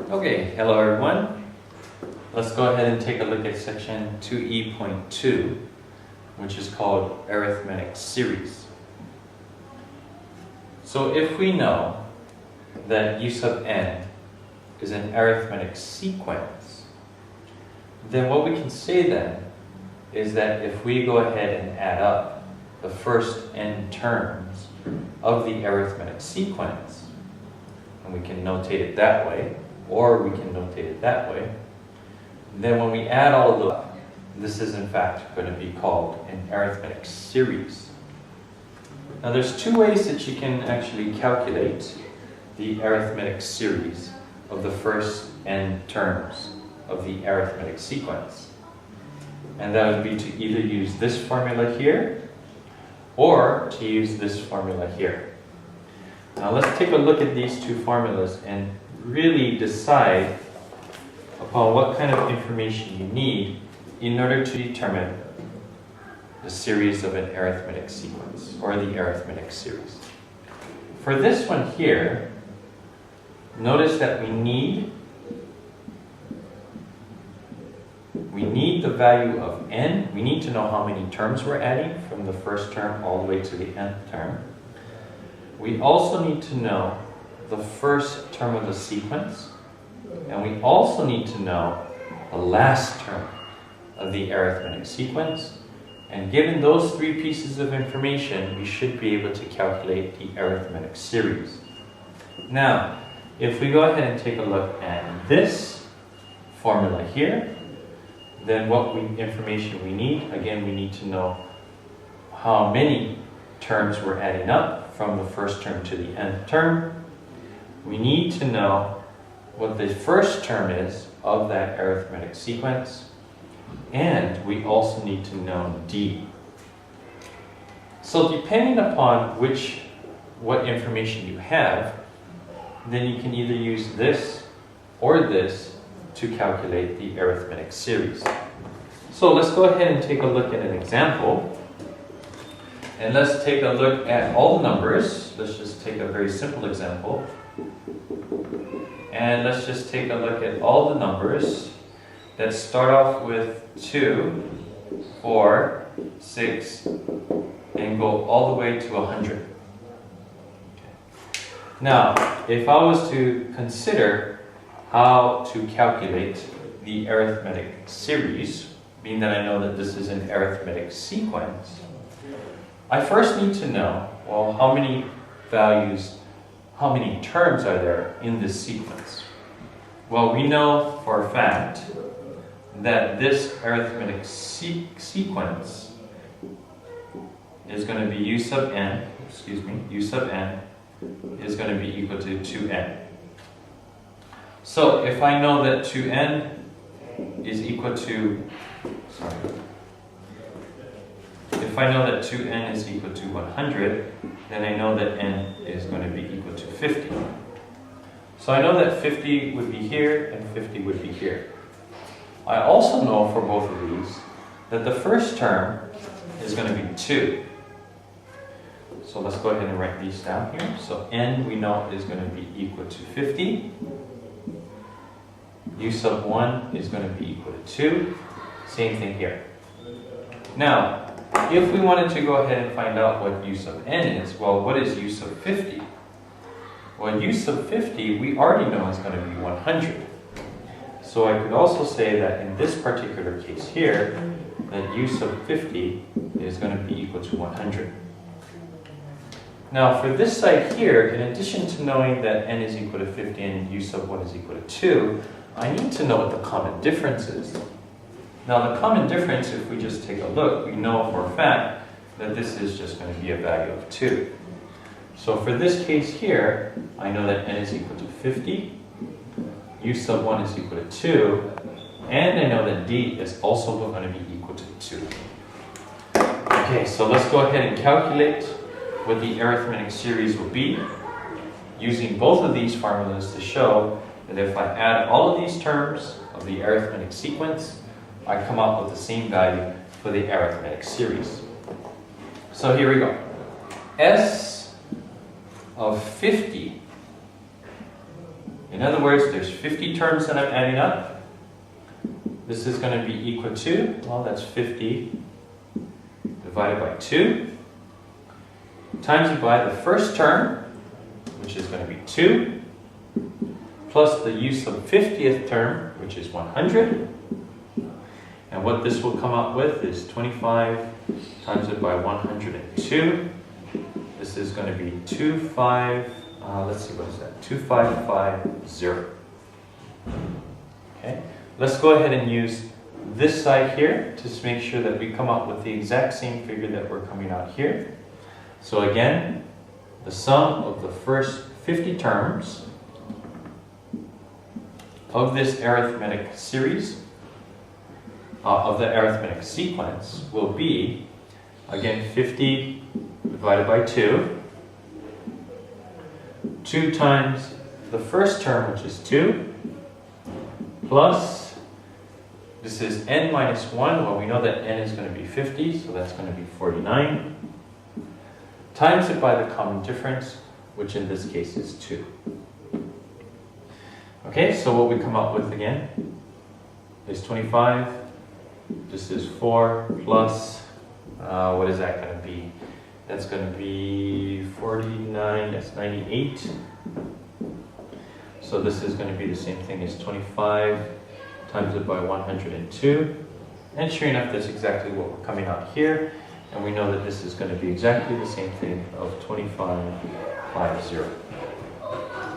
Okay, hello everyone. Let's go ahead and take a look at section 2E.2, which is called Arithmetic Series. So if we know that u sub n is an arithmetic sequence, then what we can say then is that if we go ahead and add up the first n terms of the arithmetic sequence, and we can notate it that way, or we can notate it that way, then when we add all of those, this is in fact going to be called an arithmetic series. Now there's two ways that you can actually calculate the arithmetic series of the first n terms of the arithmetic sequence. And that would be to either use this formula here, or to use this formula here. Now let's take a look at these two formulas and really decide upon what kind of information you need in order to determine the series of an arithmetic sequence, or the arithmetic series. For this one here, notice that we need the value of n. We need to know how many terms we're adding from the first term all the way to the nth term. We also need to know the first term of the sequence, and we also need to know the last term of the arithmetic sequence. And given those three pieces of information, we should be able to calculate the arithmetic series. Now, if we go ahead and take a look at this formula here, then information we need, again, we need to know how many terms we're adding up from the first term to the nth term. We need to know what the first term is of that arithmetic sequence, and we also need to know d. So depending upon what information you have, then you can either use this or this to calculate the arithmetic series. So let's go ahead and take a look at an example. And let's take a look at all the numbers. Let's just take a very simple example. And let's just take a look at all the numbers that start off with 2, 4, 6, and go all the way to 100. Now, if I was to consider how to calculate the arithmetic series, being that I know that this is an arithmetic sequence, I first need to know, well, how many terms are there in this sequence? Well, we know for a fact that this arithmetic sequence is going to be u sub n is going to be equal to 2n. So if I know that 2n is equal to, if I know that 2n is equal to 100, then I know that n is going to be equal to 50. So I know that 50 would be here and 50 would be here. I also know for both of these that the first term is going to be 2. So let's go ahead and write these down here. So n we know is going to be equal to 50. U sub 1 is going to be equal to 2. Same thing here. Now, if we wanted to go ahead and find out what u sub n is, well, what is u sub 50? Well, u sub 50 we already know is going to be 100. So I could also say that in this particular case here, that u sub 50 is going to be equal to 100. Now for this side here, in addition to knowing that n is equal to 50 and u sub 1 is equal to 2, I need to know what the common difference is. Now the common difference, if we just take a look, we know for a fact that this is just going to be a value of 2. So for this case here, I know that n is equal to 50, u sub 1 is equal to 2, and I know that d is also going to be equal to 2. Okay, so let's go ahead and calculate what the arithmetic series will be, using both of these formulas to show that if I add all of these terms of the arithmetic sequence, I come up with the same value for the arithmetic series. So here we go. S of 50 In other words, there's 50 terms that I'm adding up. This is going to be equal to, well, that's 50 divided by 2, times it by the first term, which is going to be 2, plus the use of 50th term, which is 100. And what this will come up with is 25 times it by 102. This is going to be 2550. Okay, let's go ahead and use this side here to just make sure that we come up with the exact same figure that we're coming out here. So again, the sum of the first 50 terms of this arithmetic series, of the arithmetic sequence, will be, again, 50 divided by 2, 2 times the first term, which is 2, plus, this is n minus 1, well, we know that n is going to be 50, so that's going to be 49, times it by the common difference, which in this case is 2. Okay, so what we come up with again is 25, this is 4 plus, what is that going to be? That's going to be 49, that's 98. So this is going to be the same thing as 25 times it by 102. And sure enough, that's exactly what we're coming out here. And we know that this is going to be exactly the same thing of 2550.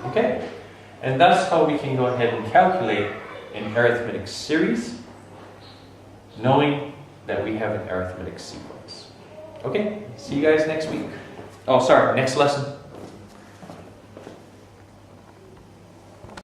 Okay, and that's how we can go ahead and calculate an arithmetic series, knowing that we have an arithmetic sequence. Okay, see you guys next week. Oh, sorry, next lesson.